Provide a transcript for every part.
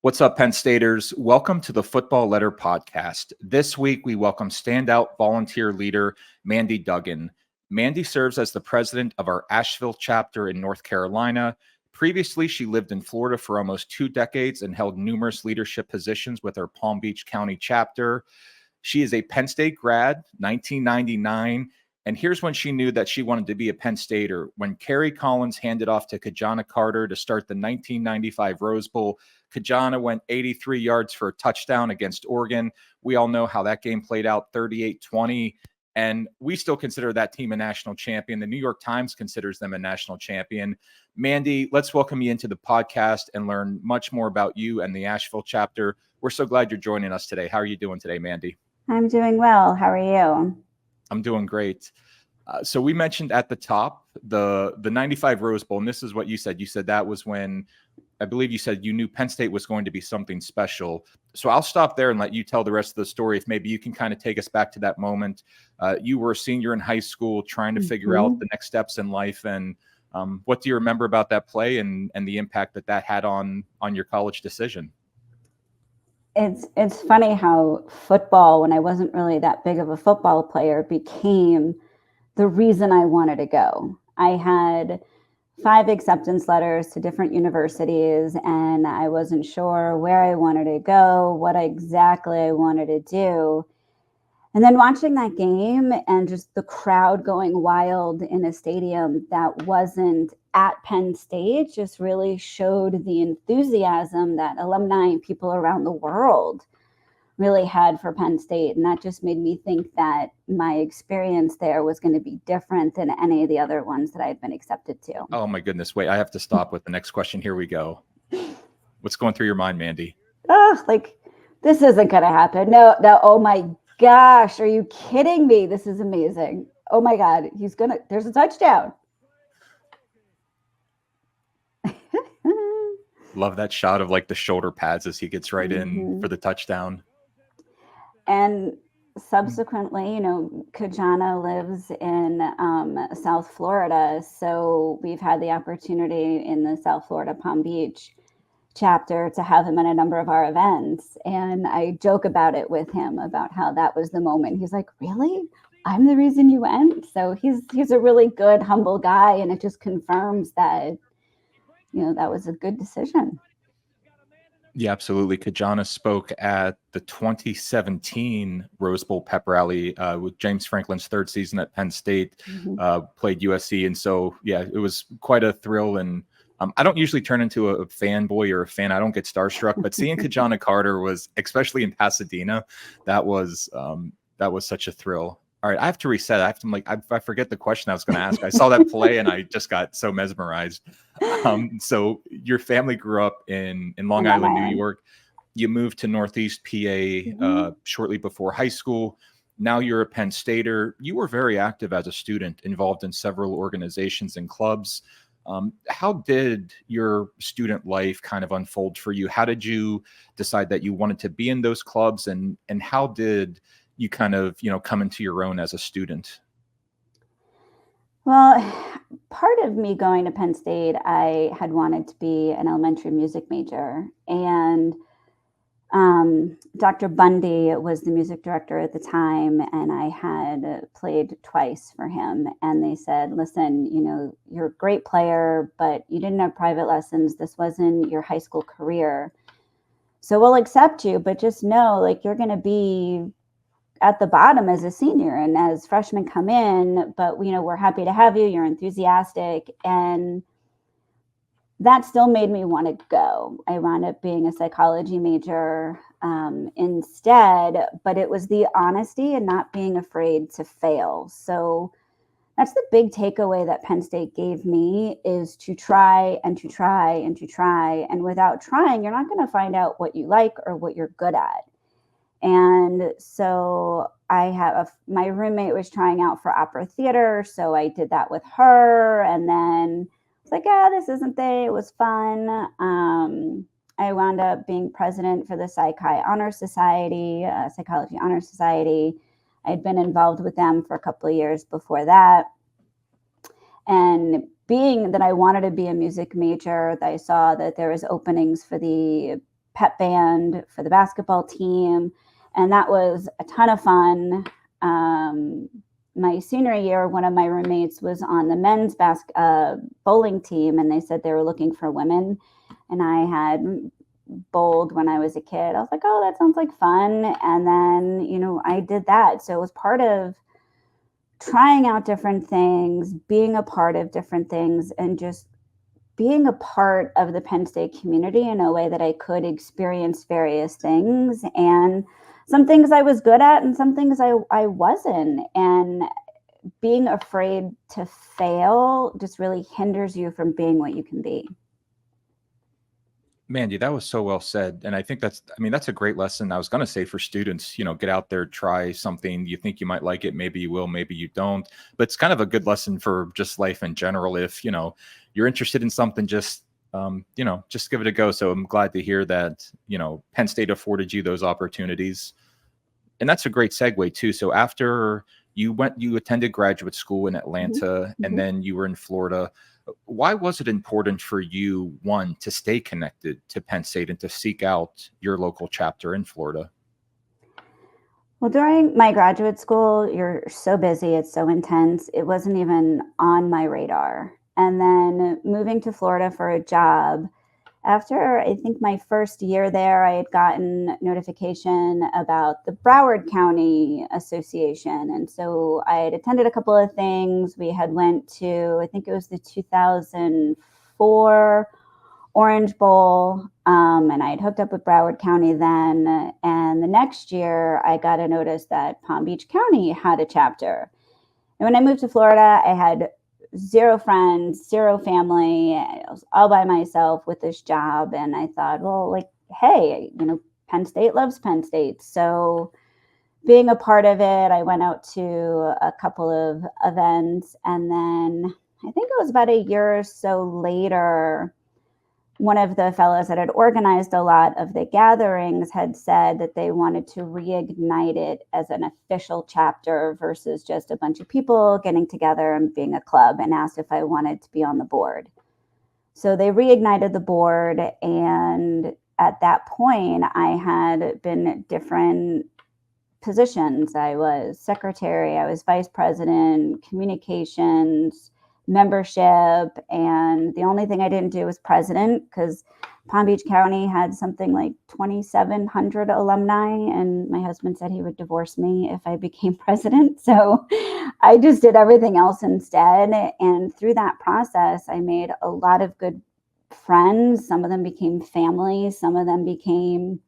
What's up, Penn Staters? Welcome to the Football Letter Podcast. This week, we welcome standout volunteer leader Mandi Duggan. Mandi serves as the president of our Asheville Chapter in North Carolina. Previously, she lived in Florida for almost 2 decades and held numerous leadership positions with her Palm Beach County chapter. She is a Penn State grad, 1999, and here's when she knew that she wanted to be a Penn Stater. When Kerry Collins handed off to Kajana Carter to start the 1995 Rose Bowl, Kajana went 83 yards for a touchdown against Oregon. We all know how that game played out, 38-20, and we still consider that team a national champion. The New York Times considers them a national champion. Mandi, let's welcome you into the podcast and learn much more about you and the Asheville chapter. We're so glad you're joining us today. How are you doing today, Mandi? I'm doing well. How are you? I'm doing great. So we mentioned at the top the 95 Rose Bowl, and this is what you said. You said that was when, I believe you said you knew Penn State was going to be something special. So I'll stop there and let you tell the rest of the story. If maybe you can kind of take us back to that moment. You were a senior in high school trying to figure out the next steps in life. And what do you remember about that play and the impact that had on your college decision? It's funny how football, when I wasn't really that big of a football player, became the reason I wanted to go. I had 5 acceptance letters to different universities, and I wasn't sure where I wanted to go, what exactly I wanted to do. And then watching that game and just the crowd going wild in a stadium that wasn't at Penn State just really showed the enthusiasm that alumni and people around the world really had for Penn State. And that just made me think that my experience there was going to be different than any of the other ones that I had been accepted to. Oh my goodness. Wait, I have to stop with the next question. Here we go. What's going through your mind, Mandi? Oh, this isn't going to happen. No. Oh my gosh. Are you kidding me? This is amazing. Oh my God. There's a touchdown. Love that shot of the shoulder pads as he gets right in for the touchdown. And subsequently, Kajana lives in South Florida. So we've had the opportunity in the South Florida Palm Beach chapter to have him at a number of our events. And I joke about it with him about how that was the moment. He's like, really? I'm the reason you went? So he's a really good, humble guy. And it just confirms that, that was a good decision. Yeah, absolutely. Kajana spoke at the 2017 Rose Bowl pep rally with James Franklin's 3rd season at Penn State, played USC. And so, yeah, it was quite a thrill. And I don't usually turn into a fanboy or a fan. I don't get starstruck, but seeing Kajana Carter was, especially in Pasadena, that was such a thrill. All right, I have to reset. I forget the question I was going to ask. I saw that play and I just got so mesmerized. So your family grew up in Long Island, New York. You moved to Northeast PA shortly before high school. Now you're a Penn Stater. You were very active as a student, involved in several organizations and clubs. How did your student life kind of unfold for you? How did you decide that you wanted to be in those clubs, and how did you kind of, come into your own as a student? Well, part of me going to Penn State, I had wanted to be an elementary music major. And Dr. Bundy was the music director at the time, and I had played twice for him. And they said, listen, you're a great player, but you didn't have private lessons. This wasn't your high school career. So we'll accept you, but just know, you're going to be at the bottom as a senior and as freshmen come in, but we're happy to have you. You're enthusiastic. And that still made me want to go. I wound up being a psychology major instead, but it was the honesty and not being afraid to fail. So that's the big takeaway that Penn State gave me, is to try and to try and to try. And without trying, you're not going to find out what you like or what you're good at. And so my roommate was trying out for opera theater. So I did that with her. And then it's this isn't it. It was fun. I wound up being president for the Psychology Honor Society. I had been involved with them for a couple of years before that. And being that I wanted to be a music major, I saw that there was openings for the pep band for the basketball team. And that was a ton of fun. My senior year, one of my roommates was on the men's bowling team, and they said they were looking for women. And I had bowled when I was a kid. I was like, oh, that sounds like fun. And then, I did that. So it was part of trying out different things, being a part of different things, and just being a part of the Penn State community in a way that I could experience various things. And some things I was good at and some things I wasn't. And being afraid to fail just really hinders you from being what you can be. Mandy, that was so well said. And I think that's a great lesson. I was going to say for students, get out there, try something. You think you might like it. Maybe you will, maybe you don't. But it's kind of a good lesson for just life in general. If, you're interested in something, just give it a go. So I'm glad to hear that, Penn State afforded you those opportunities. And that's a great segue too. So after you attended graduate school in Atlanta, and then you were in Florida. Why was it important for you, one, to stay connected to Penn State and to seek out your local chapter in Florida? Well, during my graduate school, you're so busy, it's so intense. It wasn't even on my radar. And then moving to Florida for a job, after I think my first year there, I had gotten notification about the Broward County Association. And so I had attended a couple of things. We had went to, I think it was the 2004 Orange Bowl. And I had hooked up with Broward County then. And the next year I got a notice that Palm Beach County had a chapter. And when I moved to Florida, I had zero friends, zero family. I was all by myself with this job. And I thought, well, hey, Penn State loves Penn State. So being a part of it, I went out to a couple of events. And then I think it was about a year or so later, one of the fellows that had organized a lot of the gatherings had said that they wanted to reignite it as an official chapter versus just a bunch of people getting together and being a club, and asked if I wanted to be on the board. So they reignited the board. And at that point, I had been at different positions. I was secretary, I was vice president, communications, membership, and the only thing I didn't do was president, because Palm Beach County had something like 2,700 alumni, and my husband said he would divorce me if I became president. So I just did everything else instead. And through that process, I made a lot of good friends. Some of them became family. Some of them became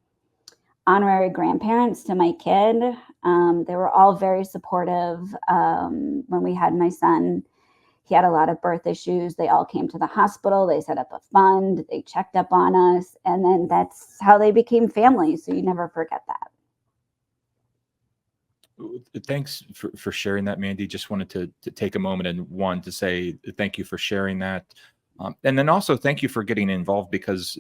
honorary grandparents to my kid. They were all very supportive. When we had my son, he had a lot of birth issues. They all came to the hospital. They set up a fund. They checked up on us. And then that's how they became family. So you never forget that. Thanks for sharing that, Mandy. Just wanted to take a moment and to say thank you for sharing that. And then also thank you for getting involved, because,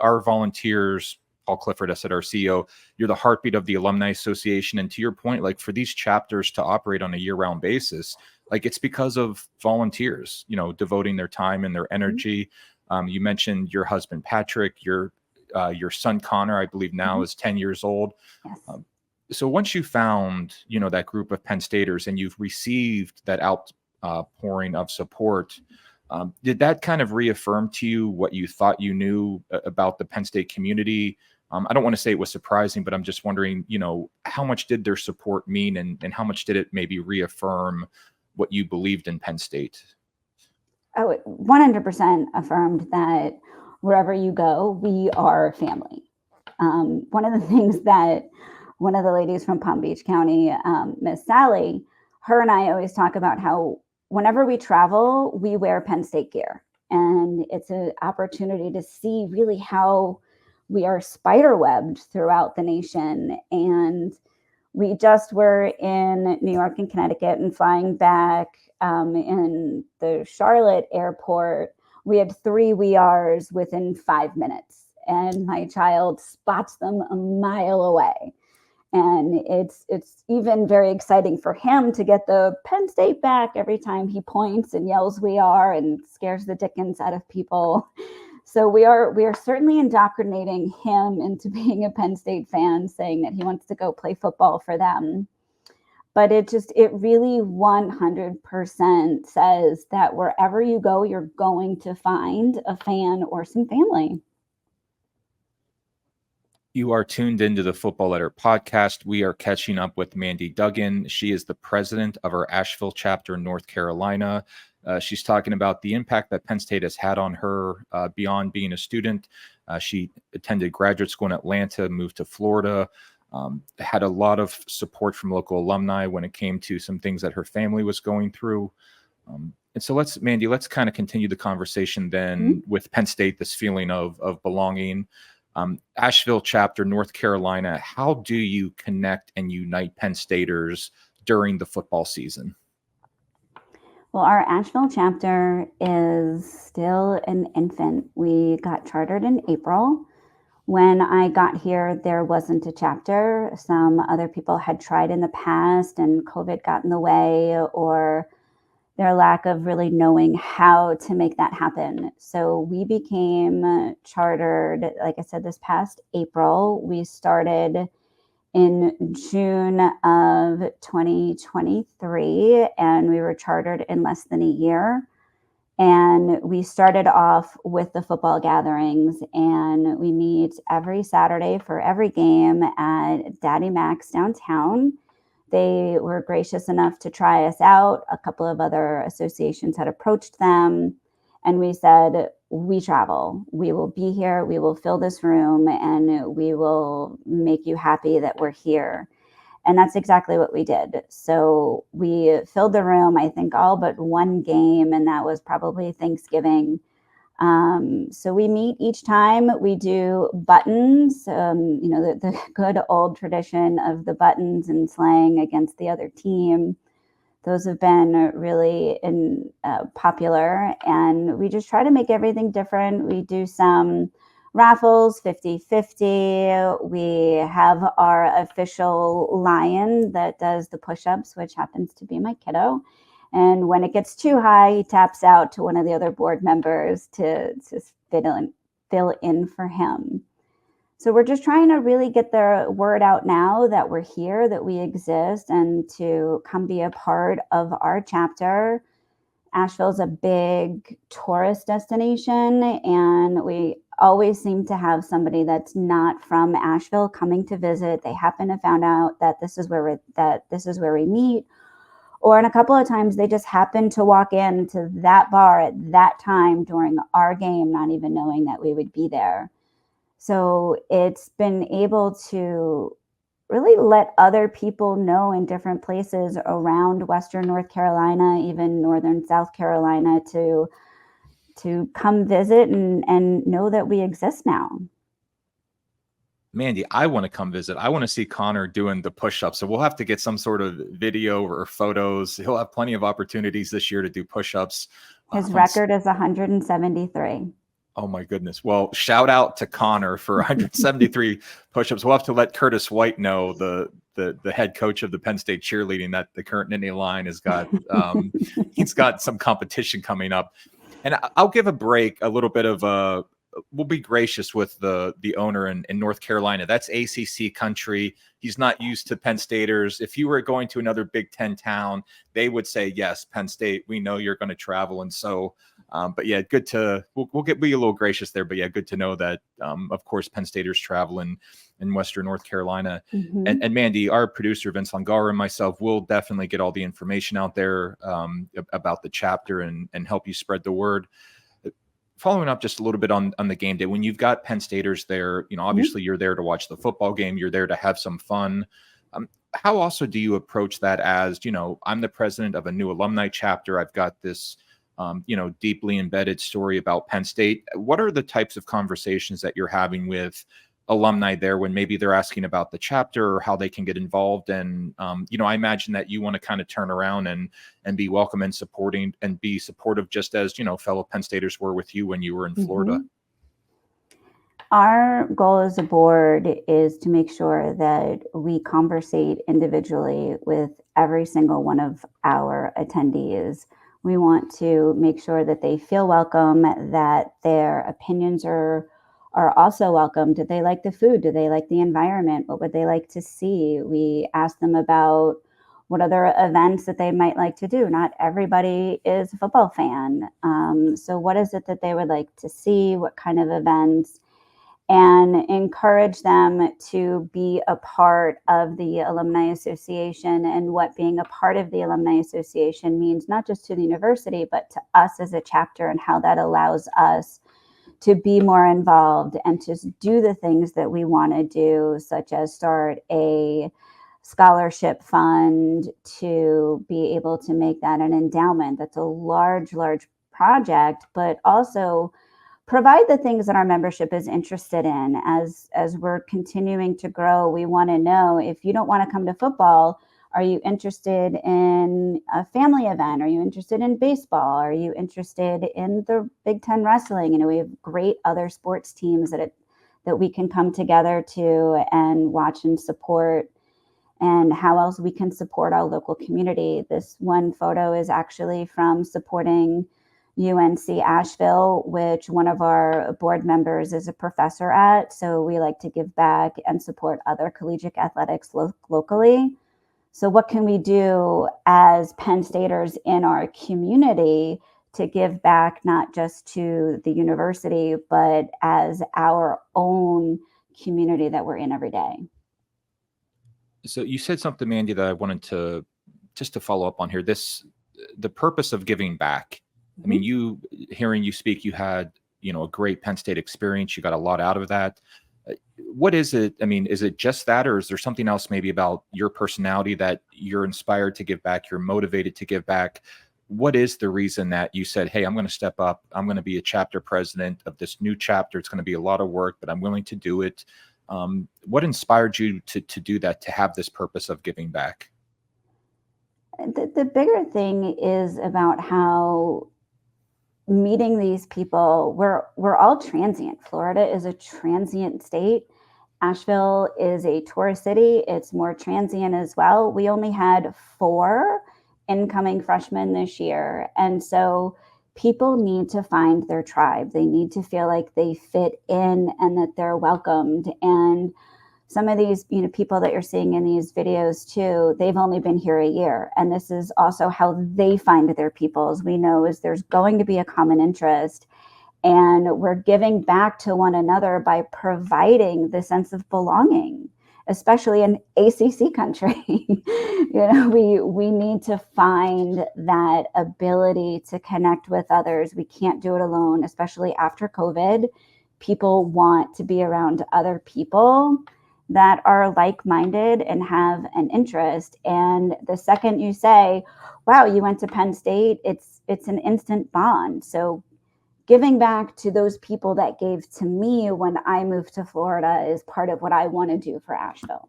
our volunteers, Paul Clifford, I said, our CEO, you're the heartbeat of the Alumni Association. And to your point, for these chapters to operate on a year-round basis, it's because of volunteers, devoting their time and their energy. You mentioned your husband, Patrick, your son, Connor, I believe now is 10 years old. Yes. So once you found, that group of Penn Staters and you've received that outpouring of support, did that kind of reaffirm to you what you thought you knew about the Penn State community? I don't want to say it was surprising, but I'm just wondering, how much did their support mean, and how much did it maybe reaffirm what you believed in Penn State? Oh, it 100% affirmed that wherever you go, we are family. One of the things that one of the ladies from Palm Beach County, Miss Sally, her and I always talk about how whenever we travel, we wear Penn State gear. And it's an opportunity to see really how we are spiderwebbed throughout the nation. And we just were in New York and Connecticut and flying back in the Charlotte airport. We had 3 We Ares within 5 minutes, and my child spots them a mile away. And it's even very exciting for him to get the Penn State back every time he points and yells "We are" and scares the dickens out of people. So we are certainly indoctrinating him into being a Penn State fan, saying that he wants to go play football for them. But it really 100% says that wherever you go, you're going to find a fan or some family. You are tuned into the Football Letter podcast. We are catching up with Mandi Duggan. She is the president of our Asheville chapter in North Carolina. She's talking about the impact that Penn State has had on her beyond being a student. She attended graduate school in Atlanta, moved to Florida, had a lot of support from local alumni when it came to some things that her family was going through. And so Mandi, let's kind of continue the conversation then with Penn State, this feeling of belonging. Asheville chapter, North Carolina, how do you connect and unite Penn Staters during the football season? Well, our Asheville chapter is still an infant. We got chartered in April. When I got here, there wasn't a chapter. Some other people had tried in the past and COVID got in the way, or their lack of really knowing how to make that happen. So we became chartered, like I said, this past April. We started in June of 2023, and we were chartered in less than a year. And we started off with the football gatherings, and we meet every Saturday for every game at Daddy Mac's downtown. They were gracious enough to try us out. A couple of other associations had approached them, and we said, we travel. We will be here. We will fill this room, and we will make you happy that we're here. And that's exactly what we did. So we filled the room, I think all but one game, and that was probably Thanksgiving. So we meet each time. We do buttons, the good old tradition of the buttons and slang against the other team. Those have been really popular, and we just try to make everything different. We do some raffles, 50-50. We have our official lion that does the push-ups, which happens to be my kiddo. And when it gets too high, he taps out to one of the other board members to fill in for him. So we're just trying to really get the word out now that we're here, that we exist, and to come be a part of our chapter. Asheville is a big tourist destination, and we always seem to have somebody that's not from Asheville coming to visit. They happen to found out that this is where we meet, or in a couple of times they just happen to walk into that bar at that time during our game, not even knowing that we would be there. So it's been able to really let other people know in different places around Western North Carolina, even Northern South Carolina, to come visit and know that we exist now. Mandi, I want to come visit. I want to see Connor doing the push-ups. So we'll have to get some sort of video or photos. He'll have plenty of opportunities this year to do push-ups. His record is 173. Oh my goodness. Well, shout out to Connor for 173 push-ups. We'll have to let Curtis White know, the head coach of the Penn State cheerleading, that the current Nittany Lion has got he's got some competition coming up. And I'll give a break, a little bit of we'll be gracious with the owner in North Carolina. That's ACC country. He's not used to Penn Staters. If you were going to another Big Ten town, they would say, yes, Penn State, we know you're going to travel. And so, but yeah, we'll be a little gracious there, but yeah, good to know that, of course, Penn Staters travel in Western North Carolina. Mm-hmm. And Mandi, our producer, Vince Langara, and myself will definitely get all the information out there about the chapter and help you spread the word. Following up just a little bit on the game day, when you've got Penn Staters there, obviously you're there to watch the football game. You're there to have some fun. How also do you approach that as, I'm the president of a new alumni chapter. I've got this, deeply embedded story about Penn State. What are the types of conversations that you're having with alumni there when maybe they're asking about the chapter or how they can get involved? And, I imagine that you want to kind of turn around and be welcome and supporting and be supportive, just as, fellow Penn Staters were with you when you were in Florida. Our goal as a board is to make sure that we conversate individually with every single one of our attendees. We want to make sure that they feel welcome, that their opinions are also welcome. Do they like the food? Do they like the environment? What would they like to see? We ask them about what other events that they might like to do. Not everybody is a football fan. So what is it that they would like to see? What kind of events? And encourage them to be a part of the Alumni Association, and what being a part of the Alumni Association means, not just to the university, but to us as a chapter, and how that allows us to be more involved and to do the things that we want to do, such as start a scholarship fund, to be able to make that an endowment. That's a large project, but also provide the things that our membership is interested in. As we're continuing to grow, we want to know, if you don't want to come to football, are you interested in a family event? Are you interested in baseball? Are you interested in the Big Ten wrestling? We have great other sports teams that we can come together to and watch and support, and how else we can support our local community. This one photo is actually from supporting UNC Asheville, which one of our board members is a professor at. So we like to give back and support other collegiate athletics locally. So what can we do as Penn Staters in our community to give back, not just to the university, but as our own community that we're in every day? So you said something, Mandi, that I wanted to just to follow up on here. The purpose of giving back. I mean, hearing you speak, you had, a great Penn State experience. You got a lot out of that. What is it? I mean, is it just that, or is there something else maybe about your personality that you're inspired to give back? You're motivated to give back. What is the reason that you said, hey, I'm going to step up. I'm going to be a chapter president of this new chapter. It's going to be a lot of work, but I'm willing to do it. What inspired you to do that, to have this purpose of giving back? The bigger thing is about how meeting these people, we're all transient. Florida is a transient state. Asheville is a tourist city. It's more transient as well. We only had 4 incoming freshmen this year. And so people need to find their tribe. They need to feel like they fit in and that they're welcomed. And some of these, people that you're seeing in these videos too, they've only been here a year. And this is also how they find their people. As we know, is there's going to be a common interest, and we're giving back to one another by providing the sense of belonging, especially in ACC country. We need to find that ability to connect with others. We can't do it alone, especially after COVID. People want to be around other people that are like-minded and have an interest. And the second you say, wow, you went to Penn State, it's an instant bond. So giving back to those people that gave to me when I moved to Florida is part of what I want to do for Asheville.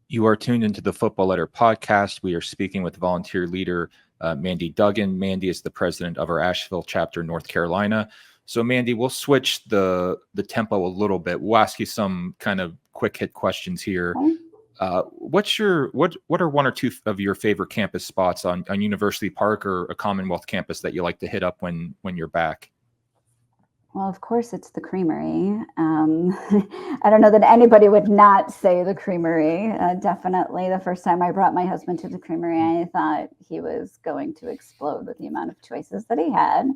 You are tuned into the Football Letter podcast. We are speaking with volunteer leader Mandi Duggan. Mandi is the president of our Asheville Chapter, North Carolina. So, Mandi, we'll switch the tempo a little bit. We'll ask you some kind of quick hit questions here. What are one or two of your favorite campus spots on University Park or a Commonwealth campus that you like to hit up when you're back? Well, of course, it's the Creamery. I don't know that anybody would not say the Creamery. Definitely the first time I brought my husband to the Creamery, I thought he was going to explode with the amount of choices that he had.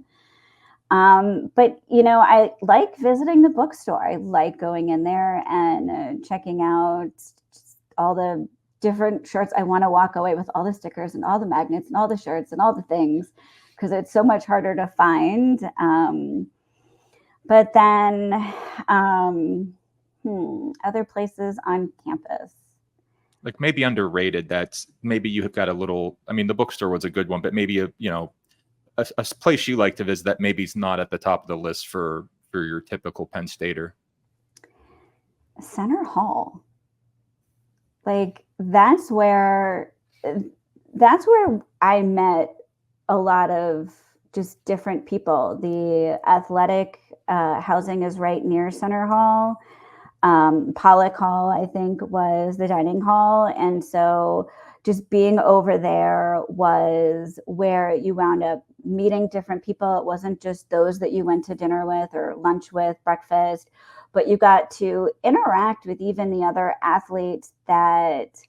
But, I like visiting the bookstore. I like going in there and checking out all the different shirts. I want to walk away with all the stickers and all the magnets and all the shirts and all the things, because it's so much harder to find. But then other places on campus. Like maybe underrated, that's maybe you have got a little, the bookstore was a good one, but maybe a place you like to visit that maybe is not at the top of the list for your typical Penn Stater. Center Hall. Like that's where I met a lot of just different people. The athletic housing is right near Center Hall. Pollock Hall, I think, was the dining hall. And so just being over there was where you wound up meeting different people. It wasn't just those that you went to dinner with or lunch with, breakfast, but you got to interact with even the other athletes that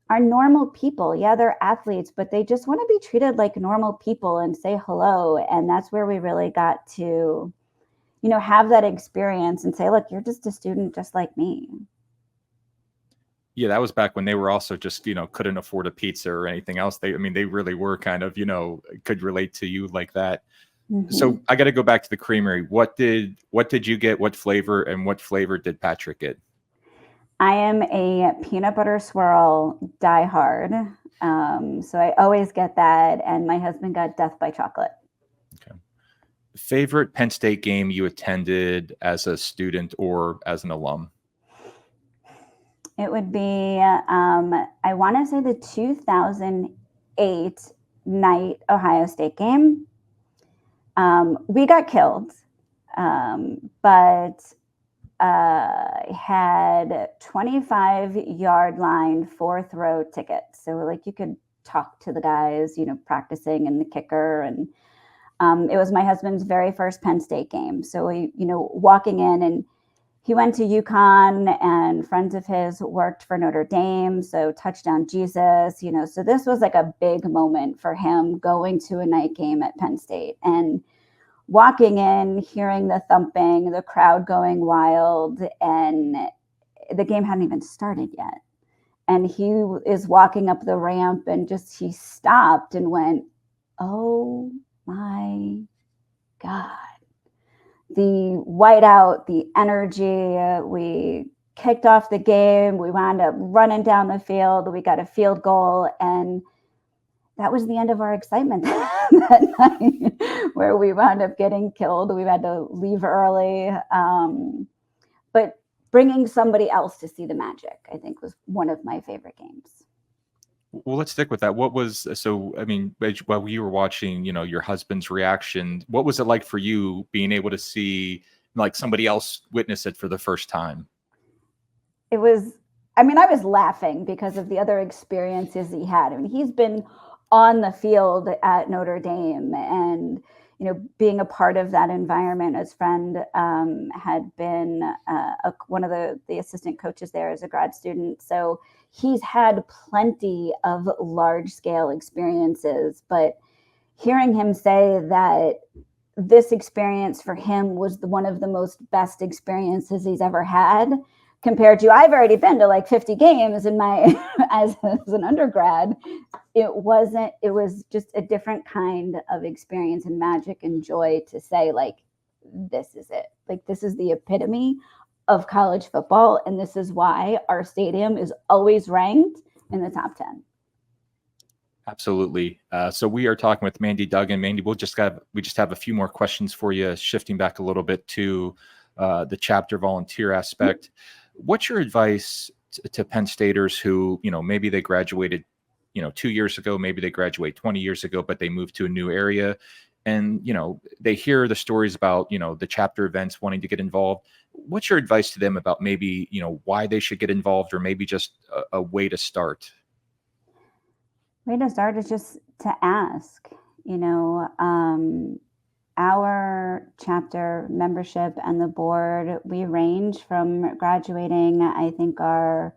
are normal people. Yeah, they're athletes, but they just want to be treated like normal people and say hello. And that's where we really got to, have that experience and say, look, you're just a student just like me. Yeah, that was back when they were also just, couldn't afford a pizza or anything else. They really were kind of, could relate to you like that. Mm-hmm. So I got to go back to the creamery. What did you get? What flavor, and what flavor did Patrick get? I am a peanut butter swirl diehard. So I always get that. And my husband got death by chocolate. Okay. Favorite Penn State game you attended as a student or as an alum? It would be, I want to say the 2008 night Ohio State game. We got killed, but had 25-yard line, fourth row tickets. So like you could talk to the guys, practicing and the kicker. And it was my husband's very first Penn State game. So we, walking in, and he went to UConn, and friends of his worked for Notre Dame. So touchdown Jesus, so this was like a big moment for him going to a night game at Penn State. And walking in, hearing the thumping, the crowd going wild, and the game hadn't even started yet. And he is walking up the ramp, and he stopped and went, "Oh my God." The whiteout, the energy, we kicked off the game. We wound up running down the field. We got a field goal, and that was the end of our excitement that night, where we wound up getting killed. We had to leave early. But bringing somebody else to see the magic, I think, was one of my favorite games. Well, let's stick with that. While you were watching, your husband's reaction, what was it like for you being able to see like somebody else witness it for the first time? It was, I was laughing because of the other experiences he had. He's been on the field at Notre Dame, and being a part of that environment. His friend had been one of the assistant coaches there as a grad student, so he's had plenty of large scale experiences. But hearing him say that this experience for him was one of the most best experiences he's ever had, compared to, I've already been to like 50 games in my as an undergrad. It was just a different kind of experience and magic and joy to say, like, this is it. Like, this is the epitome of college football, and this is why our stadium is always ranked in the top 10. Absolutely. So we are talking with Mandi Duggan. Mandi, we just have a few more questions for you, shifting back a little bit to the chapter volunteer aspect. What's your advice to Penn Staters who, maybe they graduated, 2 years ago, maybe they graduate 20 years ago, but they moved to a new area, and, they hear the stories about, the chapter events, wanting to get involved. What's your advice to them about maybe, why they should get involved, or maybe just a way to start? Way to start is just to ask. Our chapter membership and the board, we range from graduating, I think our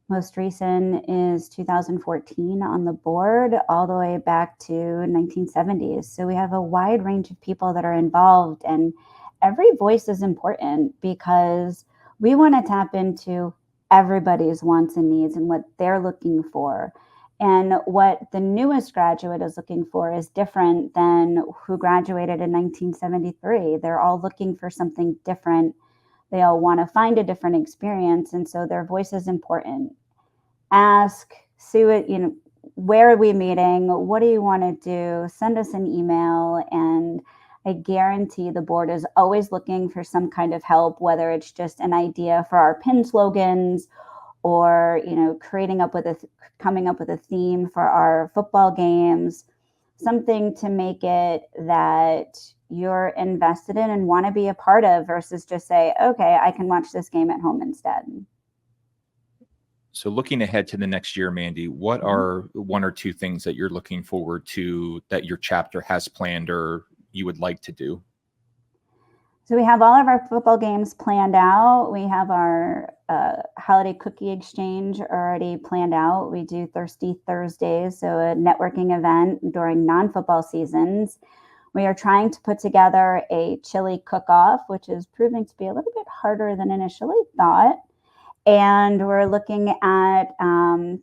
most recent is 2014 on the board, all the way back to 1970s. So we have a wide range of people that are involved, and every voice is important because we want to tap into everybody's wants and needs and what they're looking for. And what the newest graduate is looking for is different than who graduated in 1973. They're all looking for something different. They all want to find a different experience. And so their voice is important. Ask, see what, where are we meeting? What do you want to do? Send us an email. And I guarantee the board is always looking for some kind of help, whether it's just an idea for our pin slogans, or coming up with a theme for our football games, something to make it that you're invested in and want to be a part of versus just say, okay, I can watch this game at home instead. So looking ahead to the next year, Mandi, what are one or two things that you're looking forward to that your chapter has planned or you would like to do? So we have all of our football games planned out. We have our holiday cookie exchange already planned out. We do Thirsty Thursdays, so a networking event during non-football seasons. We are trying to put together a chili cook-off, which is proving to be a little bit harder than initially thought. And we're looking at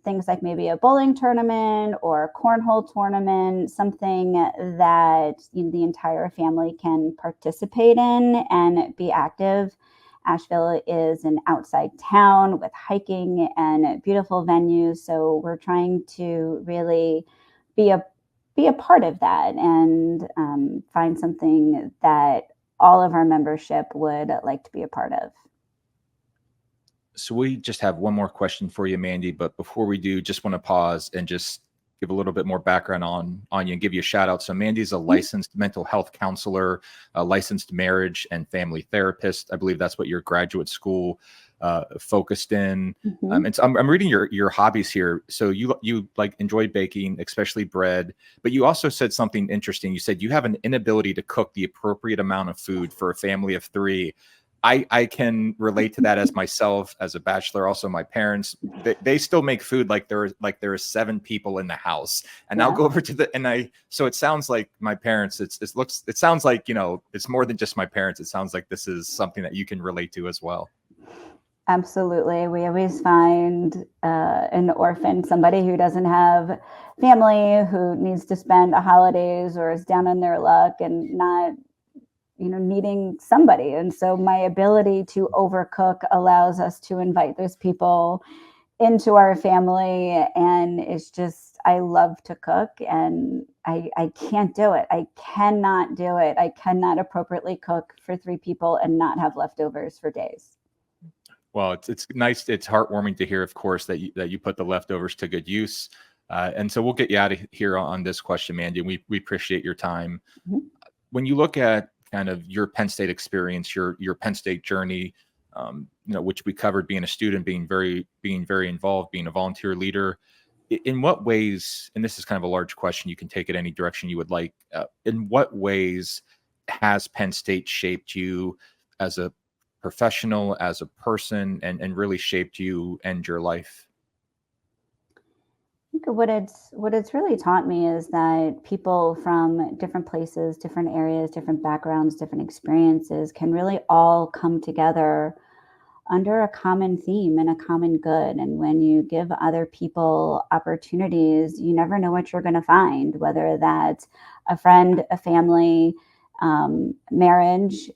things like maybe a bowling tournament or a cornhole tournament, something that the entire family can participate in and be active. Asheville is an outside town with hiking and beautiful venues. So we're trying to really be a part of that and find something that all of our membership would like to be a part of. So we just have one more question for you, Mandi. But before we do, just want to pause and just give a little bit more background on you and give you a shout out. So Mandi's a licensed mental health counselor, a licensed marriage and family therapist. I believe that's what your graduate school focused in. And so I'm reading your hobbies here. So you like enjoy baking, especially bread, but you also said something interesting. You said you have an inability to cook the appropriate amount of food for a family of 3. I can relate to that as myself, as a bachelor. Also, my parents, they still make food like there are 7 people in the house. And I'll go over to so it sounds like my parents, it sounds like, it's more than just my parents. It sounds like this is something that you can relate to as well. Absolutely. We always find an orphan, somebody who doesn't have family, who needs to spend the holidays or is down on their luck and not needing somebody. And so my ability to overcook allows us to invite those people into our family. And it's just, I love to cook and I can't do it. I cannot do it. I cannot appropriately cook for 3 people and not have leftovers for days. Well, it's nice. It's heartwarming to hear, of course, that you put the leftovers to good use. And so we'll get you out of here on this question, Mandi. We appreciate your time. When you look at kind of your Penn State experience, your Penn State journey, which we covered, being a student, being very involved, being a volunteer leader. In what ways, and this is kind of a large question, you can take it any direction you would like. In what ways has Penn State shaped you as a professional, as a person, and really shaped you and your life? I think what it's really taught me is that people from different places, different areas, different backgrounds, different experiences can really all come together under a common theme and a common good. And when you give other people opportunities, you never know what you're going to find, whether that's a friend, a family, marriage,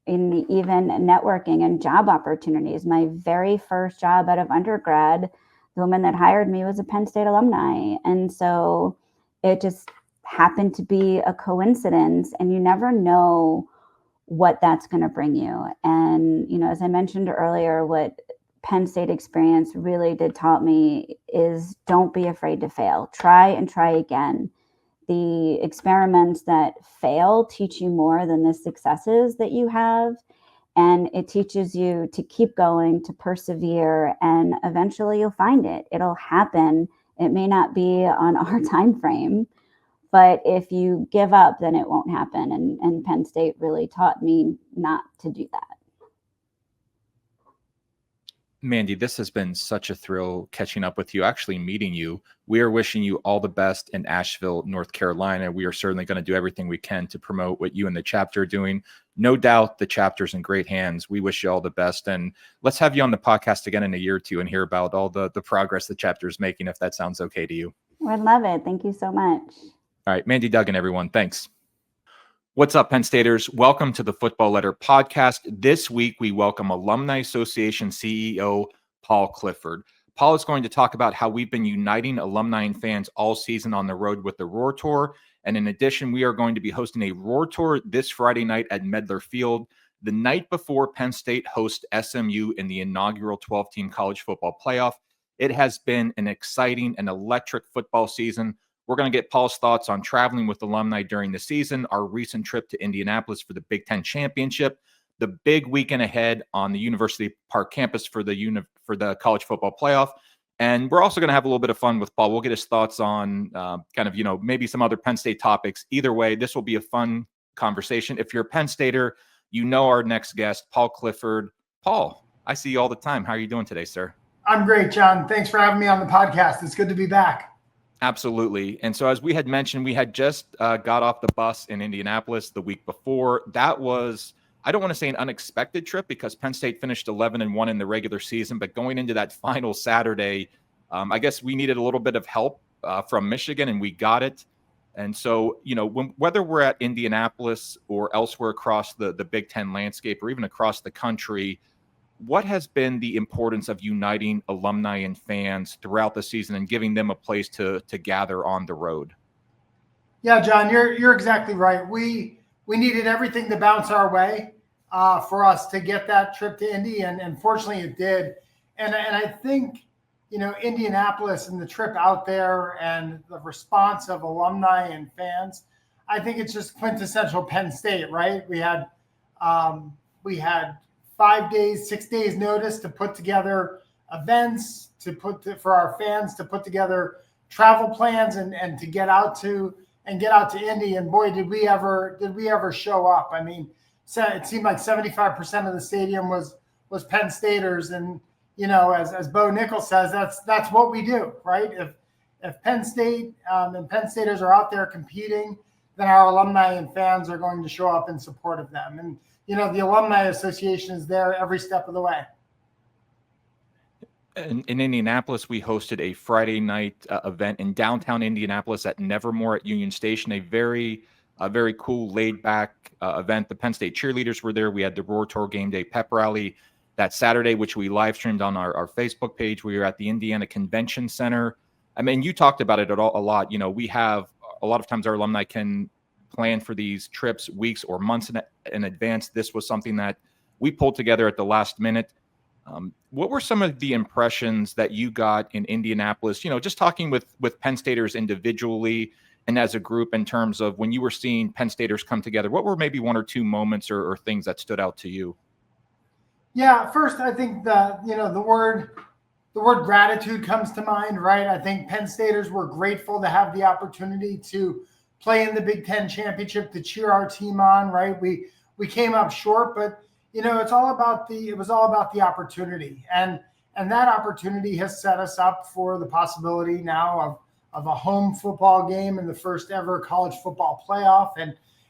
in even networking and job opportunities. My very first job out of undergrad, the woman that hired me was a Penn State alumni. And so it just happened to be a coincidence, and you never know what that's going to bring you. And, as I mentioned earlier, what Penn State experience really did taught me is don't be afraid to fail. Try and try again. The experiments that fail teach you more than the successes that you have. And it teaches you to keep going, to persevere, and eventually you'll find it. It'll happen. It may not be on our time frame, but if you give up, then it won't happen. And Penn State really taught me not to do that. Mandi, this has been such a thrill catching up with you, actually meeting you. We are wishing you all the best in Asheville, North Carolina. We are certainly going to do everything we can to promote what you and the chapter are doing. No doubt the chapter's in great hands. We wish you all the best. And let's have you on the podcast again in a year or two and hear about all the progress the chapter is making, if that sounds okay to you. I'd love it. Thank you so much. All right, Mandi Duggan, everyone. Thanks. What's up, Penn Staters? Welcome to the Football Letter Podcast. This week, we welcome Alumni Association CEO Paul Clifford. Paul is going to talk about how we've been uniting alumni and fans all season on the road with the Roar Tour. And in addition, we are going to be hosting a Roar Tour this Friday night at Medler Field, the night before Penn State hosts SMU in the inaugural 12-team college football playoff. It has been an exciting and electric football season. We're going to get Paul's thoughts on traveling with alumni during the season, our recent trip to Indianapolis for the Big Ten Championship, the big weekend ahead on the University Park campus for the college football playoff. And we're also going to have a little bit of fun with Paul. We'll get his thoughts on maybe some other Penn State topics. Either way, this will be a fun conversation. If you're a Penn Stater, you know our next guest, Paul Clifford. Paul, I see you all the time. How are you doing today, sir? I'm great, John. Thanks for having me on the podcast. It's good to be back. Absolutely. And so as we had mentioned, we had just got off the bus in Indianapolis the week before. That was, I don't want to say an unexpected trip because Penn State finished 11-1 in the regular season, but going into that final Saturday, I guess we needed a little bit of help from Michigan, and we got it. And so, whether we're at Indianapolis or elsewhere across the Big Ten landscape or even across the country, what has been the importance of uniting alumni and fans throughout the season and giving them a place to gather on the road? Yeah, John, you're exactly right. We needed everything to bounce our way for us to get that trip to Indy, and fortunately it did. And I think, Indianapolis and the trip out there and the response of alumni and fans, I think it's just quintessential Penn State, right? We had 6 days notice to put together events, for our fans to put together travel plans and to get out to Indy. And boy, did we ever show up. I mean, it seemed like 75% of the stadium was Penn Staters. And, as Bo Nickel says, that's what we do, right? If Penn State and Penn Staters are out there competing, then our alumni and fans are going to show up in support of them. And, the Alumni Association is there every step of the way. In Indianapolis, we hosted a Friday night event in downtown Indianapolis at Nevermore at Union Station, a very cool, laid-back event. The Penn State cheerleaders were there. We had the Roar Tour Game Day pep rally that Saturday, which we live-streamed on our Facebook page. We were at the Indiana Convention Center. I mean, you talked about it a lot. We have a lot of times our alumni can plan for these trips weeks or months in advance. This was something that we pulled together at the last minute. What were some of the impressions that you got in Indianapolis, just talking with Penn Staters individually and as a group in terms of when you were seeing Penn Staters come together? What were maybe one or two moments or things that stood out to you? Yeah, first, I think the word gratitude comes to mind, right? I think Penn Staters were grateful to have the opportunity to play in the Big Ten Championship, to cheer our team on, right? We came up short, but it was all about the opportunity, and that opportunity has set us up for the possibility now of a home football game in the first ever college football playoff,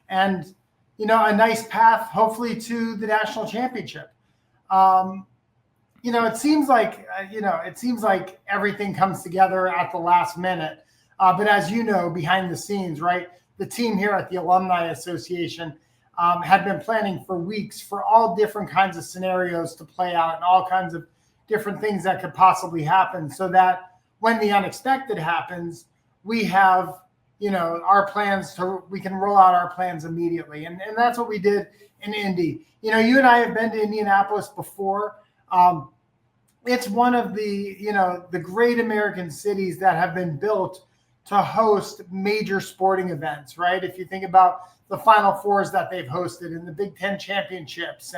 and a nice path hopefully to the national championship. It seems like everything comes together at the last minute. But as you know, behind the scenes, right, the team here at the Alumni Association had been planning for weeks for all different kinds of scenarios to play out and all kinds of different things that could possibly happen, so that when the unexpected happens, we have, our plans we can roll out our plans immediately. And that's what we did in Indy. You and I have been to Indianapolis before. It's one of the great American cities that have been built to host major sporting events, right? If you think about the Final Fours that they've hosted and the Big Ten championships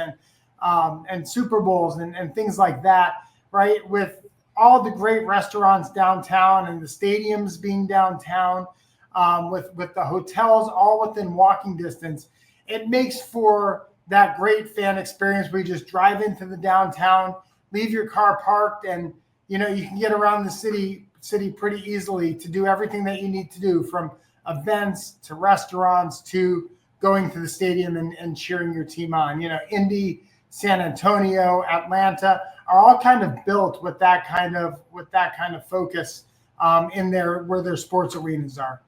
and Super Bowls and things like that, right? With all the great restaurants downtown and the stadiums being downtown, with the hotels all within walking distance, it makes for that great fan experience where you just drive into the downtown, leave your car parked, and you can get around the city pretty easily to do everything that you need to do, from events to restaurants to going to the stadium and cheering your team on. Indy, San Antonio, Atlanta are all kind of built with that kind of focus in where their sports arenas are.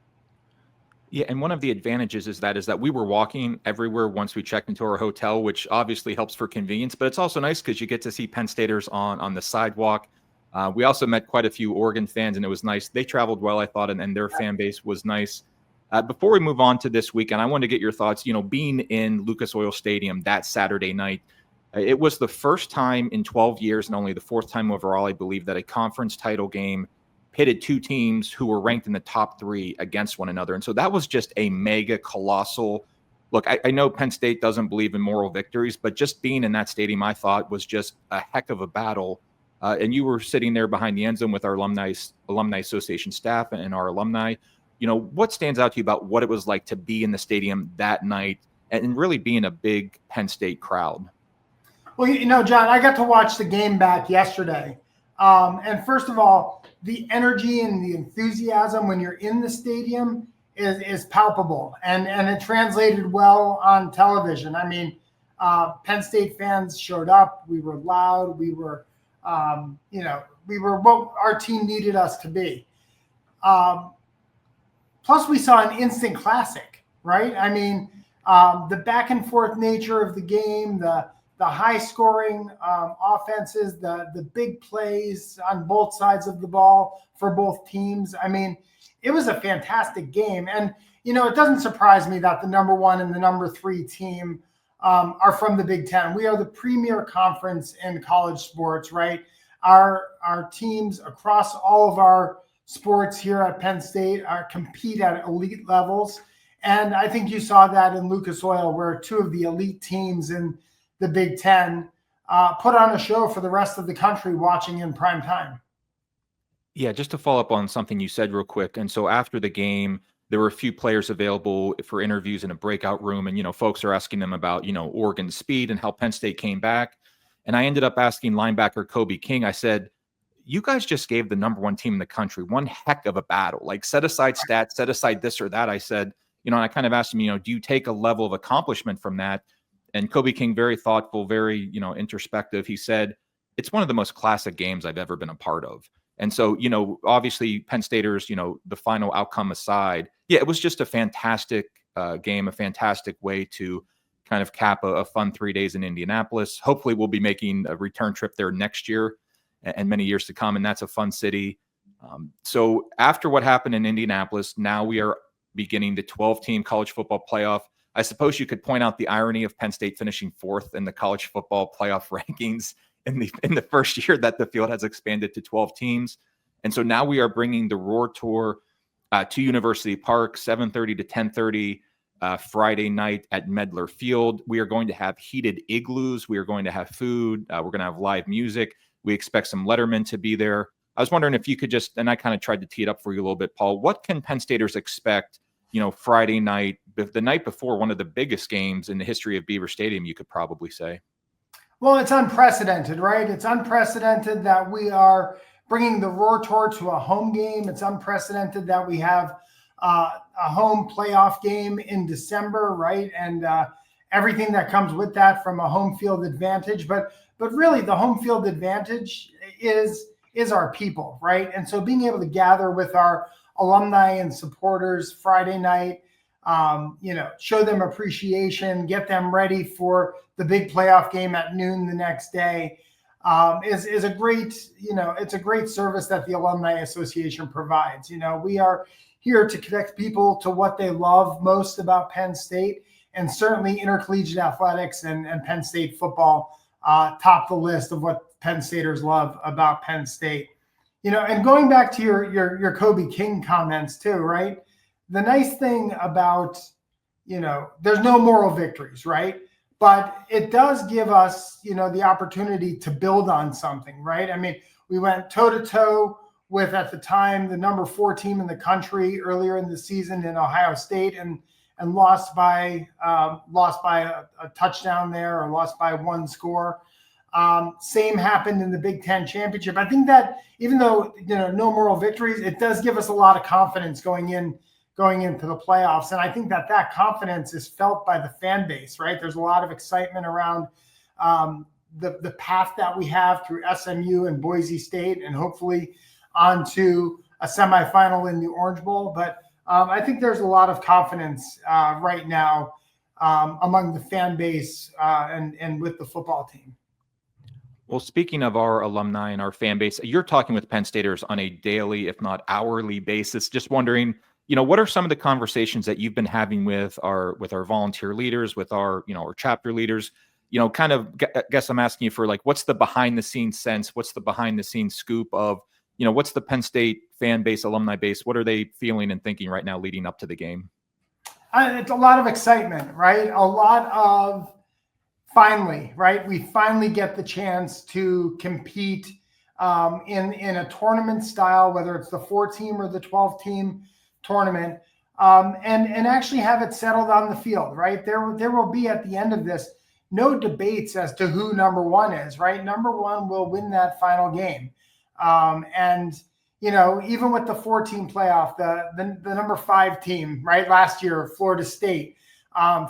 Yeah, and one of the advantages is that we were walking everywhere once we checked into our hotel, which obviously helps for convenience, but it's also nice because you get to see Penn Staters on the sidewalk. We also met quite a few Oregon fans, and it was nice. They traveled well, I thought, and their fan base was nice. Before we move on to this weekend, I wanted to get your thoughts. Being in Lucas Oil Stadium that Saturday night, it was the first time in 12 years and only the fourth time overall, I believe, that a conference title game pitted two teams who were ranked in the top 3 against one another. And so that was just a mega colossal look. I know Penn State doesn't believe in moral victories, but just being in that stadium, I thought was just a heck of a battle. And you were sitting there behind the end zone with our Alumni Association staff and our alumni. What stands out to you about what it was like to be in the stadium that night and really being a big Penn State crowd? Well, John, I got to watch the game back yesterday. And first of all, the energy and the enthusiasm when you're in the stadium is palpable, and it translated well on television. I mean, Penn State fans showed up. We were loud. We were, we were what our team needed us to be. Plus, we saw an instant classic, right? I mean, the back and forth nature of the game, the high scoring offenses, the big plays on both sides of the ball for both teams. I mean, it was a fantastic game. And, it doesn't surprise me that the number 1 and the number 3 team are from the Big Ten. We are the premier conference in college sports, right? Our teams across all of our sports here at Penn State compete at elite levels. And I think you saw that in Lucas Oil, where 2 of the elite teams in the Big Ten put on a show for the rest of the country watching in prime time. Yeah, just to follow up on something you said real quick. And so after the game, there were a few players available for interviews in a breakout room. And, folks are asking them about, Oregon's speed and how Penn State came back. And I ended up asking linebacker Kobe King, I said, you guys just gave the number 1 team in the country one heck of a battle. Like, set aside stats, set aside this or that. I said, and I kind of asked him, do you take a level of accomplishment from that? And Kobe King, very thoughtful, very, introspective. He said, it's one of the most classic games I've ever been a part of. And so, obviously Penn Staters, the final outcome aside, yeah, it was just a fantastic game, a fantastic way to kind of cap a fun 3 days in Indianapolis. Hopefully we'll be making a return trip there next year and many years to come. And that's a fun city. So after what happened in Indianapolis, now we are beginning the 12-team college football playoff. I suppose you could point out the irony of Penn State finishing 4th in the college football playoff rankings in the first year that the field has expanded to 12 teams. And so now we are bringing the Roar Tour to University Park, 7:30 to 10:30 Friday night at Medler Field. We are going to have heated igloos. We are going to have food. We're going to have live music. We expect some Letterman to be there. I was wondering if you could just, and I kind of tried to tee it up for you a little bit, Paul, what can Penn Staters expect, Friday night, the night before one of the biggest games in the history of Beaver Stadium, you could probably say? Well, it's unprecedented, right? It's unprecedented that we are bringing the Roar Tour to a home game. It's unprecedented that we have a home playoff game in December, right? And everything that comes with that from a home field advantage. But really, the home field advantage is our people, right? And so being able to gather with our alumni and supporters Friday night, show them appreciation, get them ready for the big playoff game at noon the next day, is a great, it's a great service that the Alumni Association provides. We are here to connect people to what they love most about Penn State, and certainly intercollegiate athletics and Penn State football top the list of what Penn Staters love about Penn State. And going back to your Kobe King comments too, right? The nice thing about, there's no moral victories, right? But it does give us, the opportunity to build on something, right? I mean, we went toe-to-toe with, at the time, the number 4 team in the country earlier in the season in Ohio State, and lost by a touchdown there, or lost by 1 score. Same happened in the Big Ten championship. I think that even though, no moral victories, it does give us a lot of confidence going into the playoffs. And I think that confidence is felt by the fan base, right? There's a lot of excitement around the path that we have through SMU and Boise State, and hopefully onto a semifinal in the Orange Bowl. But I think there's a lot of confidence right now among the fan base and with the football team. Well, speaking of our alumni and our fan base, you're talking with Penn Staters on a daily, if not hourly basis. Just wondering, what are some of the conversations that you've been having with our volunteer leaders, with our chapter leaders? Guess I'm asking you for, like, what's the behind the scenes sense? What's the behind the scenes scoop of, what's the Penn State fan base, alumni base, what are they feeling and thinking right now leading up to the game? It's a lot of excitement, right? A lot of finally, right? We finally get the chance to compete in a tournament style, whether it's the 4-team or the 12-team tournament, and actually have it settled on the field, right? There will be at the end of this no debates as to who number one is, right? Number one will win that final game. And, you know, even with the 4-team playoff, the number 5 team, right, last year, Florida State,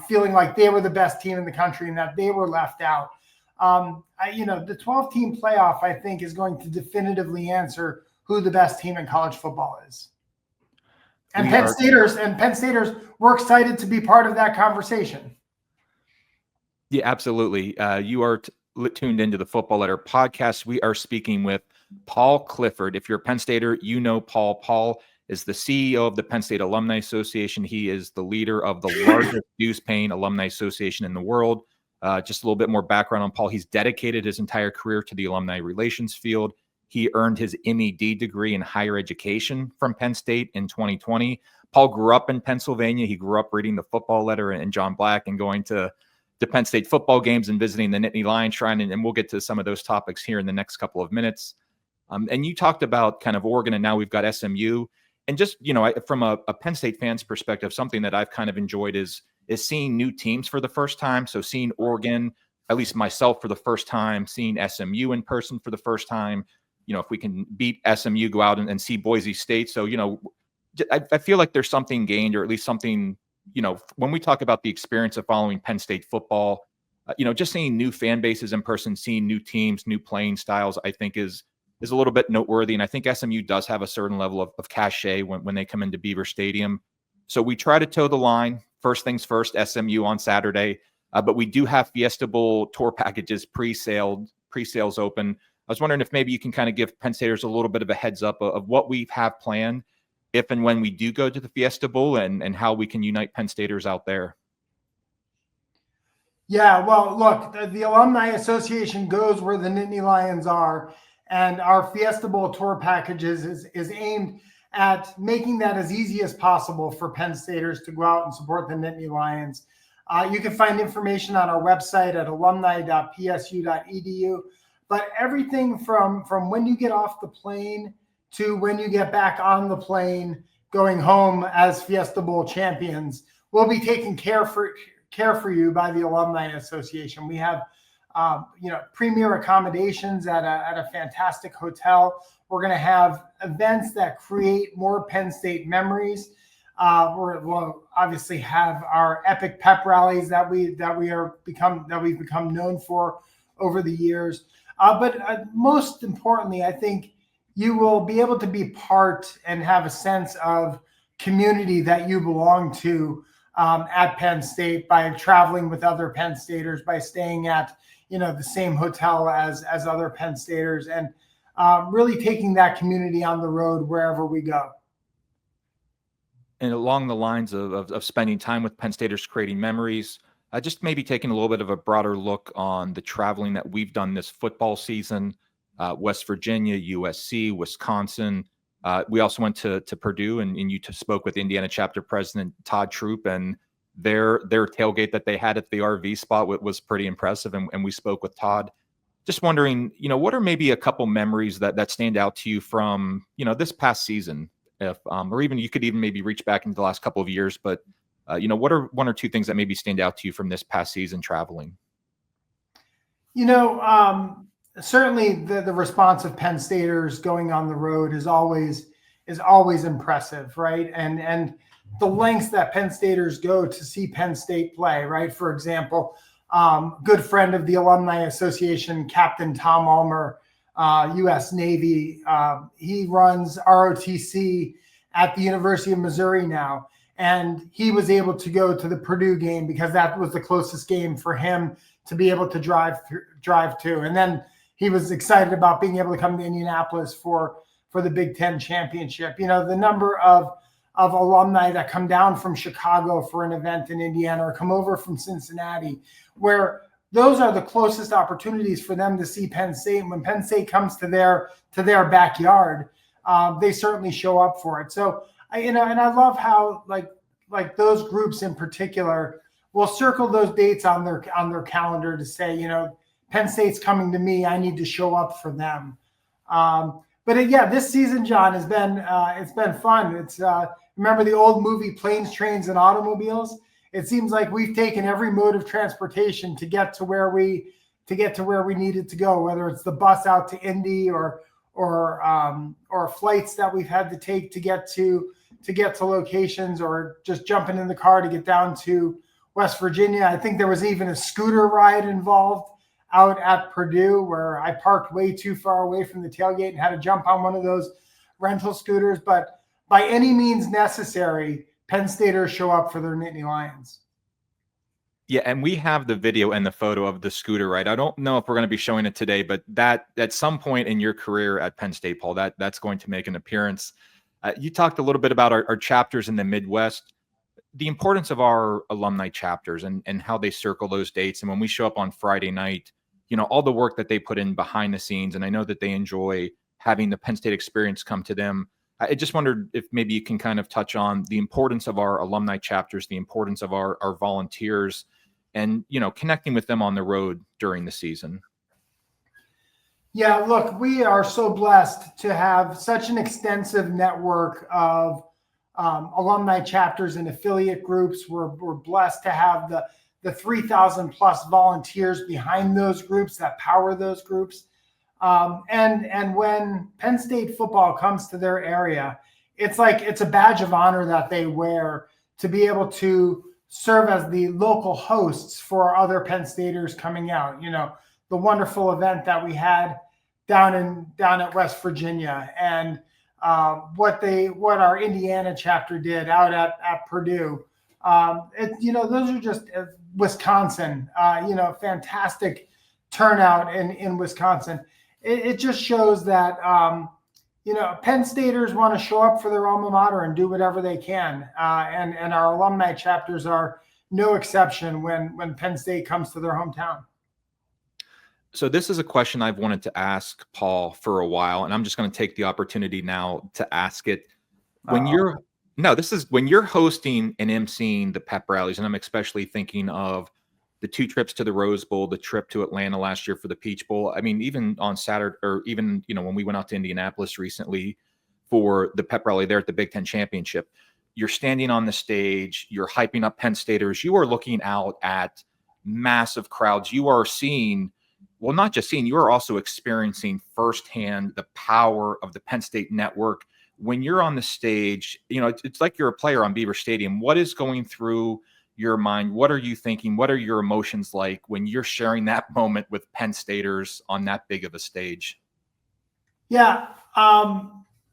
feeling like they were the best team in the country and that they were left out. You know, the 12-team playoff, I think, is going to definitively answer who the best team in college football is. And Penn Staters, we're excited to be part of that conversation. Yeah, absolutely. You are tuned into the Football Letter podcast. We are speaking with Paul Clifford. If you're a Penn Stater, you know Paul. Paul is the CEO of the Penn State Alumni Association. He is the leader of the largest dues-paying alumni association in the world. Just a little bit more background on Paul. He's dedicated his entire career to the alumni relations field. He earned his MED degree in higher education from Penn State in 2020. Paul grew up in Pennsylvania. He grew up reading the Football Letter and John Black and going to the Penn State football games and visiting the Nittany Lion Shrine. And we'll get to some of those topics here in the next couple of minutes. And you talked about kind of Oregon, and now we've got SMU. And just, you know, from a Penn State fan's perspective, something that I've kind of enjoyed is seeing new teams for the first time. So seeing Oregon, at least myself, for the first time, seeing SMU in person for the first time. You know, if we can beat SMU, go out and see Boise State. So, you know, I feel like there's something gained, or at least something, you know, when we talk about the experience of following Penn State football, you know, just seeing new fan bases in person, seeing new teams, new playing styles, I think is a little bit noteworthy. And I think SMU does have a certain level of cachet when they come into Beaver Stadium. So we try to toe the line. First things first, SMU on Saturday. But we do have Fiesta Bowl tour packages pre-sales open. I was wondering if maybe you can kind of give Penn Staters a little bit of a heads up of what we have planned if and when we do go to the Fiesta Bowl, and how we can unite Penn Staters out there. Yeah, well, look, the Alumni Association goes where the Nittany Lions are, and our Fiesta Bowl tour packages is aimed at making that as easy as possible for Penn Staters to go out and support the Nittany Lions. You can find information on our website at alumni.psu.edu. But everything from when you get off the plane to when you get back on the plane going home as Fiesta Bowl champions will be taken care for you by the Alumni Association. We have you know, premier accommodations at a fantastic hotel. We're going to have events that create more Penn State memories. We'll obviously have our epic pep rallies that we've become known for over the years. But most importantly, I think you will be able to be part and have a sense of community that you belong to at Penn State by traveling with other Penn Staters, by staying at, you know, the same hotel as other Penn Staters, and really taking that community on the road wherever we go. And along the lines of spending time with Penn Staters, creating memories, just maybe taking a little bit of a broader look on the traveling that we've done this football season, West Virginia, USC, Wisconsin. We also went to Purdue, and you spoke with Indiana Chapter President Todd Troop, and their tailgate that they had at the RV spot was pretty impressive. And we spoke with Todd. Just wondering, you know, what are maybe a couple memories that stand out to you from, you know, this past season, if or even you could even maybe reach back into the last couple of years, but you know, what are one or two things that maybe stand out to you from this past season traveling? You know, certainly the response of Penn Staters going on the road is always impressive, right? And the lengths that Penn Staters go to see Penn State play, right? For example, good friend of the Alumni Association, Captain Tom Ulmer, U.S. Navy. He runs ROTC at the University of Missouri now. And he was able to go to the Purdue game because that was the closest game for him to be able to drive to. And then he was excited about being able to come to Indianapolis for the Big Ten championship. You know, the number of alumni that come down from Chicago for an event in Indiana, or come over from Cincinnati, where those are the closest opportunities for them to see Penn State. When Penn State comes to their backyard, they certainly show up for it. So and I love how like those groups in particular will circle those dates on their calendar to say, Penn State's coming to me, I need to show up for them. But yeah, this season, John, has been it's been fun. It's remember the old movie Planes, Trains, and Automobiles? It seems like we've taken every mode of transportation to get to where we needed to go, whether it's the bus out to Indy or flights that we've had to take to get to locations, or just jumping in the car to get down to West Virginia. I think there was even a scooter ride involved out at Purdue, where I parked way too far away from the tailgate and had to jump on one of those rental scooters. But by any means necessary, Penn Staters show up for their Nittany Lions. Yeah, and we have the video and the photo of the scooter ride. I don't know if we're going to be showing it today, but that at some point in your career at Penn State, Paul, that's going to make an appearance. You talked a little bit about our chapters in the Midwest, the importance of our alumni chapters and how they circle those dates. And when we show up on Friday night, all the work that they put in behind the scenes, and I know that they enjoy having the Penn State experience come to them. I just wondered if maybe you can kind of touch on the importance of our alumni chapters, the importance of our volunteers, and, connecting with them on the road during the season. Yeah, look, we are so blessed to have such an extensive network of alumni chapters and affiliate groups. We're blessed to have the 3,000 plus volunteers behind those groups that power those groups. And when Penn State football comes to their area, it's a badge of honor that they wear to be able to serve as the local hosts for other Penn Staters coming out. The wonderful event that we had down at West Virginia, and what our Indiana chapter did out at Purdue. Those are just Wisconsin. Fantastic turnout in Wisconsin. It just shows that Penn Staters want to show up for their alma mater and do whatever they can, and our alumni chapters are no exception when Penn State comes to their hometown. So this is a question I've wanted to ask Paul for a while, and I'm just going to take the opportunity now to ask it. When you're hosting and emceeing the pep rallies, and I'm especially thinking of the 2 trips to the Rose Bowl, the trip to Atlanta last year for the Peach Bowl. I mean, even on Saturday, or even, when we went out to Indianapolis recently for the pep rally there at the Big Ten Championship, you're standing on the stage, you're hyping up Penn Staters, you are looking out at massive crowds. You are seeing, well, not just seeing, you are also experiencing firsthand the power of the Penn State network. When you're on the stage, it's like you're a player on Beaver Stadium. What is going through your mind? What are you thinking? What are your emotions like when you're sharing that moment with Penn Staters on that big of a stage? Yeah.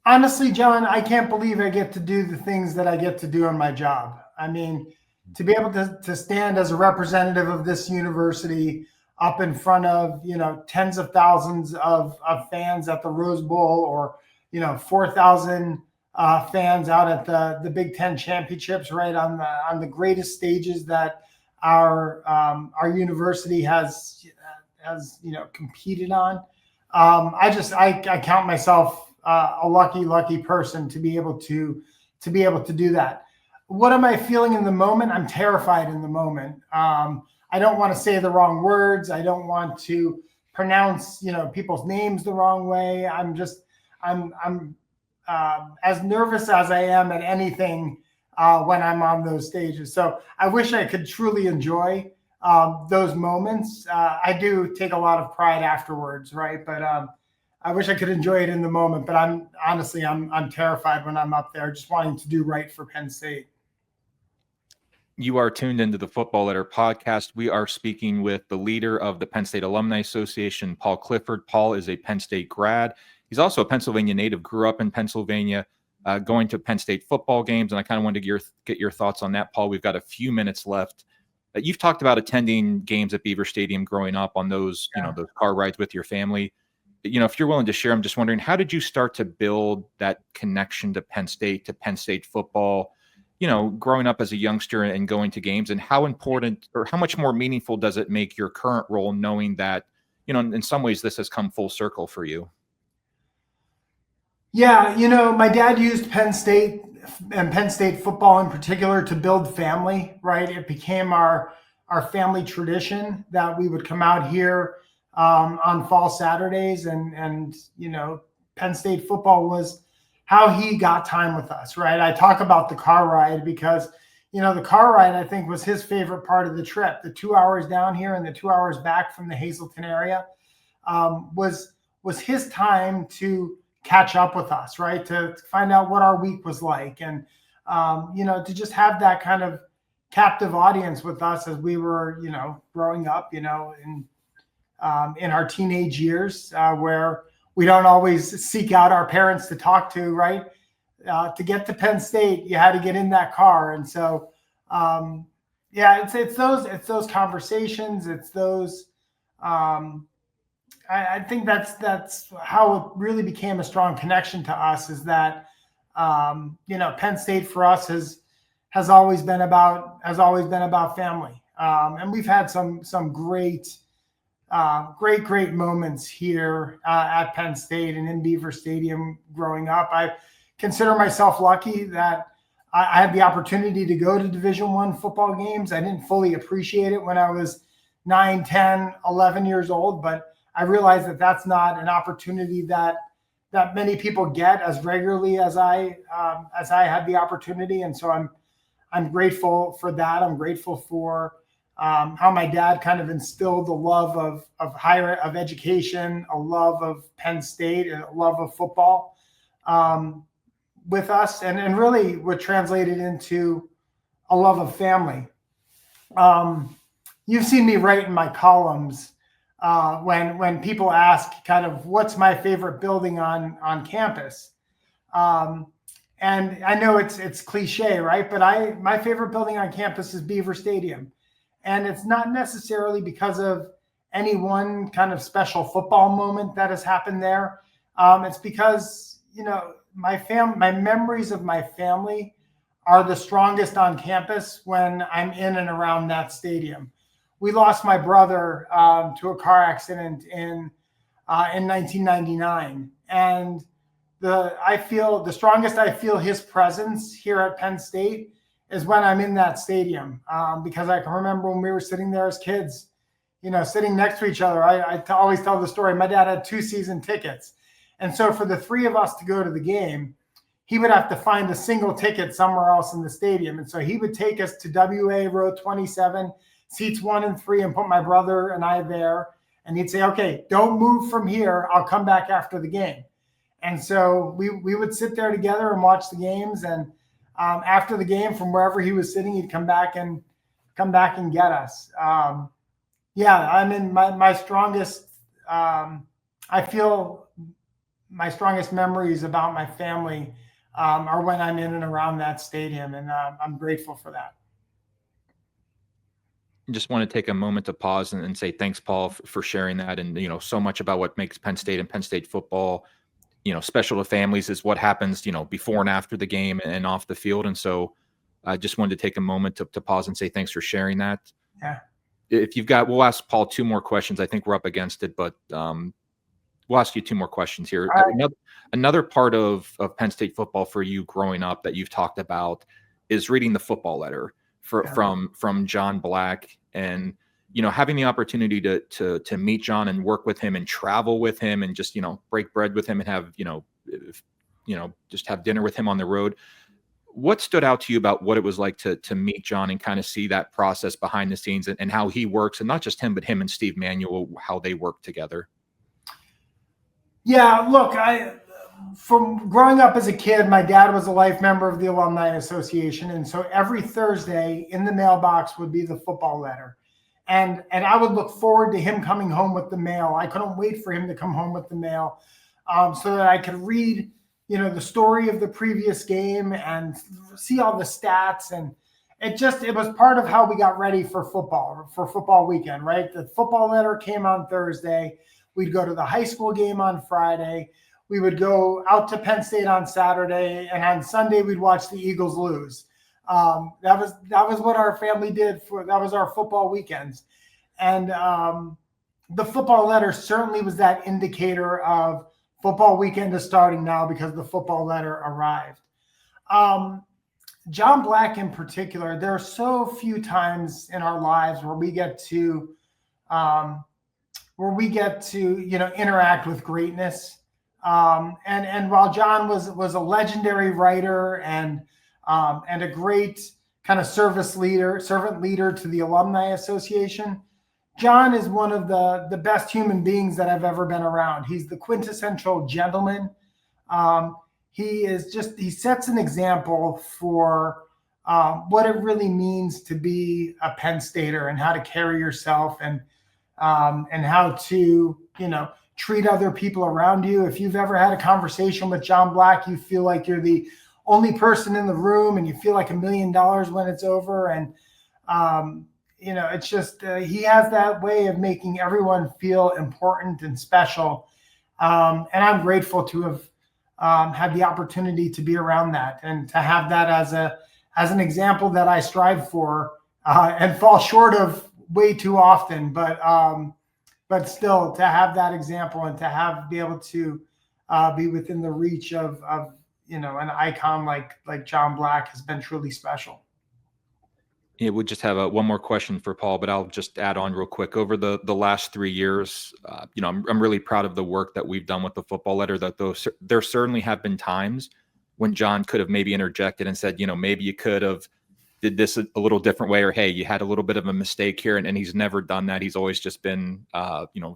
Honestly, John, I can't believe I get to do the things that I get to do in my job. I mean, to be able to stand as a representative of this university up in front of, tens of thousands of fans at the Rose Bowl, or, 4,000 fans out at the Big Ten championships, right on the greatest stages that our university has competed on. I count myself a lucky person to be able to do that. What am I feeling in the moment? I'm terrified in the moment. I don't want to say the wrong words. I don't want to pronounce people's names the wrong way. I'm as nervous as I am at anything when I'm on those stages. So I wish I could truly enjoy those moments. I do take a lot of pride afterwards, right? But I wish I could enjoy it in the moment. But I'm terrified when I'm up there, just wanting to do right for Penn State. You are tuned into the Football Letter podcast. We are speaking with the leader of the Penn State Alumni Association, Paul Clifford. Paul is a Penn State grad. He's also a Pennsylvania native, grew up in Pennsylvania, going to Penn State football games. And I kind of wanted to get your thoughts on that, Paul. We've got a few minutes left. You've talked about attending games at Beaver Stadium growing up on those, those car rides with your family. If you're willing to share, I'm just wondering, how did you start to build that connection to Penn State football, growing up as a youngster and going to games, and how important or how much more meaningful does it make your current role, knowing that, in some ways this has come full circle for you? Yeah, my dad used Penn State and Penn State football in particular to build family, right? It became our family tradition that we would come out here on fall Saturdays, and Penn State football was how he got time with us, right? I talk about the car ride because the car ride, I think, was his favorite part of the trip. The 2 hours down here and the 2 hours back from the Hazleton area was his time to catch up with us, right? To find out what our week was like, and to just have that kind of captive audience with us as we were, growing up, in our teenage years, where we don't always seek out our parents to talk to, right? To get to Penn State, you had to get in that car, and so it's those conversations, it's those. I think that's how it really became a strong connection to us. Is that Penn State for us has always been about family, and we've had some great moments here at Penn State and in Beaver Stadium growing up. I consider myself lucky that I had the opportunity to go to Division I football games. I didn't fully appreciate it when I was 9, 10, 11 years old, but I realize that that's not an opportunity that many people get as regularly as I had the opportunity, and so I'm grateful for that. I'm grateful for how my dad kind of instilled the love of education, a love of Penn State, and a love of football with us, and really what translated into a love of family. You've seen me write in my columns when people ask kind of what's my favorite building on campus. And I know it's cliche, right? But my favorite building on campus is Beaver Stadium. And it's not necessarily because of any one kind of special football moment that has happened there. It's because, my memories of my family are the strongest on campus when I'm in and around that stadium. We lost my brother to a car accident in 1999, and the strongest I feel his presence here at Penn State is when I'm in that stadium, because I can remember when we were sitting there as kids, sitting next to each other. I always tell the story. My dad had 2 season tickets, and so for the 3 of us to go to the game, he would have to find a single ticket somewhere else in the stadium, and so he would take us to WA row 27. Seats 1 and 3, and put my brother and I there. And he'd say, okay, don't move from here. I'll come back after the game. And so we would sit there together and watch the games. And after the game, from wherever he was sitting, he'd come back and get us. I mean, my strongest, I feel my strongest memories about my family are when I'm in and around that stadium. And I'm grateful for that. Just want to take a moment to pause and say thanks, Paul, for sharing that. And, so much about what makes Penn State and Penn State football, special to families is what happens, before and after the game and off the field. And so I just wanted to take a moment to pause and say thanks for sharing that. Yeah. If you've got, we'll ask Paul 2 more questions. I think we're up against it, but we'll ask you 2 more questions here. Right. Another part of Penn State football for you growing up that you've talked about is reading the football letter from John Black, and having the opportunity to meet John and work with him and travel with him and just break bread with him and have just have dinner with him on the road. What stood out to you about what it was like to meet John and kind of see that process behind the scenes and how he works, and not just him, but him and Steve Manuel, how they work together? Yeah, look, from growing up as a kid, my dad was a life member of the Alumni Association. And so every Thursday in the mailbox would be the football letter. And I would look forward to him coming home with the mail. I couldn't wait for him to come home with the mail so that I could read, the story of the previous game and see all the stats. And it was part of how we got ready for football weekend, right? The football letter came on Thursday. We'd go to the high school game on Friday. We would go out to Penn State on Saturday, and on Sunday we'd watch the Eagles lose. That was what our family did that was our football weekends. And the football letter certainly was that indicator of Football weekend is starting now because the football letter arrived. John Black in particular, there are so few times in our lives where we get to interact with greatness. And while John was a legendary writer and a great kind of servant leader to the Alumni Association, John is one of the best human beings that I've ever been around. He's the quintessential gentleman. He sets an example for what it really means to be a Penn Stater and how to carry yourself and how to, treat other people around you. If you've ever had a conversation with John Black, you feel like you're the only person in the room and you feel like $1 million when it's over. And, it's just, he has that way of making everyone feel important and special. And I'm grateful to have had the opportunity to be around that and to have that as an example that I strive for and fall short of way too often. But still, to have that example and to be able to be within the reach of an icon like John Black has been truly special. Yeah, we just have one more question for Paul, but I'll just add on real quick. Over the last 3 years, I'm really proud of the work that we've done with the football letter. That there certainly have been times when John could have maybe interjected and said, maybe you could have did this a little different way, or hey, you had a little bit of a mistake here, and he's never done that. He's always just been,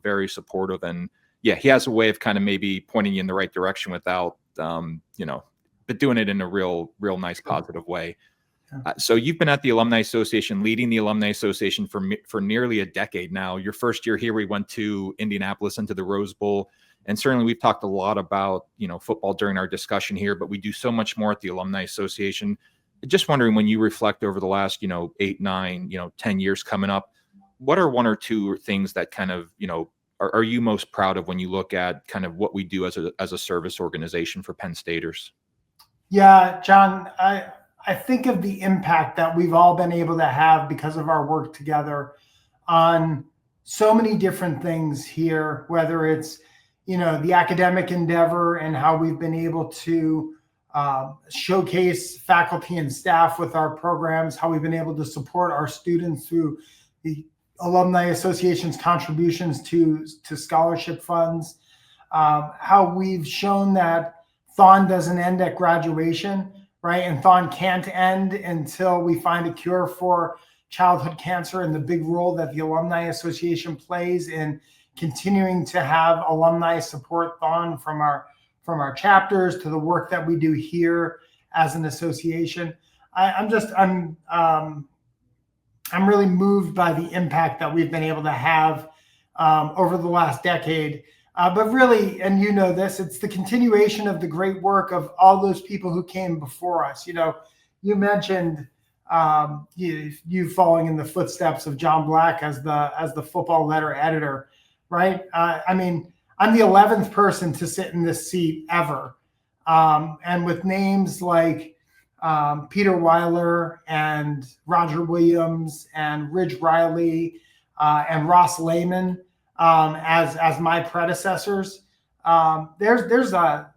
very supportive, and yeah, he has a way of kind of maybe pointing you in the right direction without, but doing it in a real nice, positive way. So you've been at the Alumni Association, leading the Alumni Association for nearly a decade now. Your first year here, we went to Indianapolis into the Rose Bowl. And certainly we've talked a lot about, football during our discussion here, but we do so much more at the Alumni Association. Just wondering, when you reflect over the last, 8, 9, 10 years coming up, what are one or two things that kind of, are you most proud of when you look at kind of what we do as a service organization for Penn Staters? Yeah, John, I think of the impact that we've all been able to have because of our work together on so many different things here, whether it's, the academic endeavor and how we've been able to showcase faculty and staff with our programs, how we've been able to support our students through the Alumni Association's contributions to scholarship funds, how we've shown that Thon doesn't end at graduation, right? And Thon can't end until we find a cure for childhood cancer, and the big role that the Alumni Association plays in continuing to have alumni support Thon from our chapters to the work that we do here as an association. I'm really moved by the impact that we've been able to have over the last decade. But really, and this, it's the continuation of the great work of all those people who came before us. You mentioned you following in the footsteps of John Black as the football letter editor, right? I'm the 11th person to sit in this seat ever. And with names like Peter Weiler and Roger Williams and Ridge Riley and Ross Lehman as my predecessors, there's a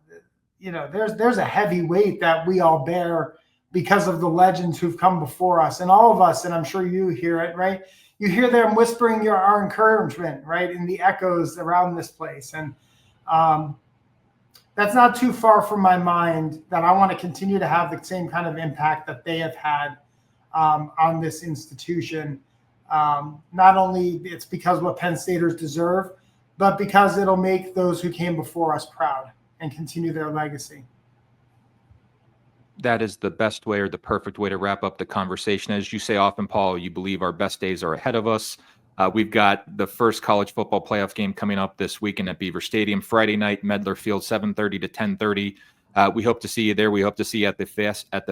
heavy weight that we all bear because of the legends who've come before us, and all of us, and I'm sure you hear it, right? You hear them whispering our encouragement, right, in the echoes around this place. And that's not too far from my mind that I want to continue to have the same kind of impact that they have had on this institution. Not only it's because what Penn Staters deserve, but because it'll make those who came before us proud and continue their legacy. That is the best way, or the perfect way, to wrap up the conversation. As you say often, Paul, you believe our best days are ahead of us. We've got the first college football playoff game coming up this weekend at Beaver Stadium, Friday night, Medler Field, 7:30 to 10:30. We hope to see you there. We hope to see you at the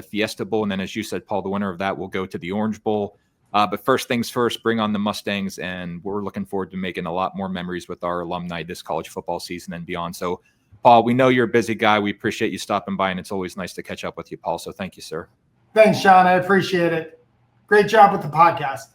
Fiesta Bowl. And then, as you said, Paul, the winner of that will go to the Orange Bowl. But first things first, bring on the Mustangs. And we're looking forward to making a lot more memories with our alumni this college football season and beyond. So, Paul, we know you're a busy guy. We appreciate you stopping by, and it's always nice to catch up with you, Paul. So thank you, sir. Thanks, Sean. I appreciate it. Great job with the podcast.